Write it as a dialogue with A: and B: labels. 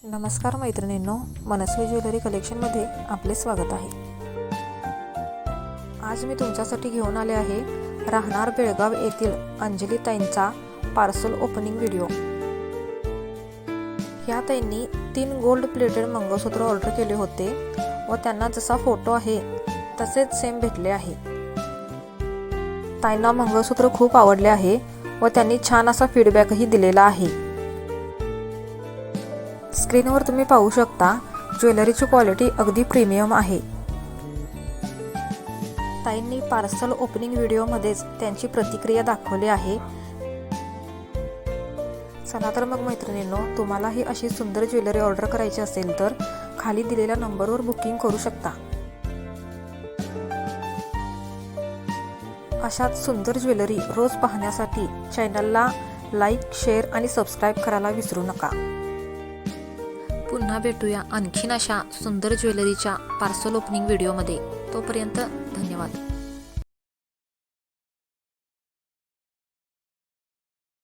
A: नमस्कार मैत्रिणींनो, मनस्वी ज्वेलरी कलेक्शनमध्ये आपले स्वागत आहे। आज मी तुमच्यासाठी घेऊन आले आहे राहणार बेळगाव येथील अंजली ताईंचा पार्सल ओपनिंग व्हिडिओ। ह्या ताईंनी 3 गोल्ड प्लेटेड मंगळसूत्र ऑर्डर केले होते व त्यांना जसा फोटो आहे तसेच सेम भेटले आहे। ताईंना मंगळसूत्र खूप आवडले आहे व त्यांनी छान असा फीडबॅकही दिलेला आहे। स्क्रीनवर तुम्ही पाहू शकता ज्वेलरीची क्वालिटी अगदी प्रीमियम आहे। ताईंनी पार्सल ओपनिंग व्हिडिओमध्येच त्यांची प्रतिक्रिया दाखवली आहे। चला तर मग मैत्रिणींनो, तुम्हालाही अशी सुंदर ज्वेलरी ऑर्डर करायची असेल तर खाली दिलेल्या नंबरवर बुकिंग करू शकता। अशाच सुंदर ज्वेलरी रोज पाहण्यासाठी चॅनलला लाईक, शेअर आणि सबस्क्राईब करायला विसरू नका। पुन्हा भेटूया आणखीन अशा सुंदर ज्वेलरीच्या पार्सल ओपनिंग व्हिडिओमध्ये। तोपर्यंत धन्यवाद।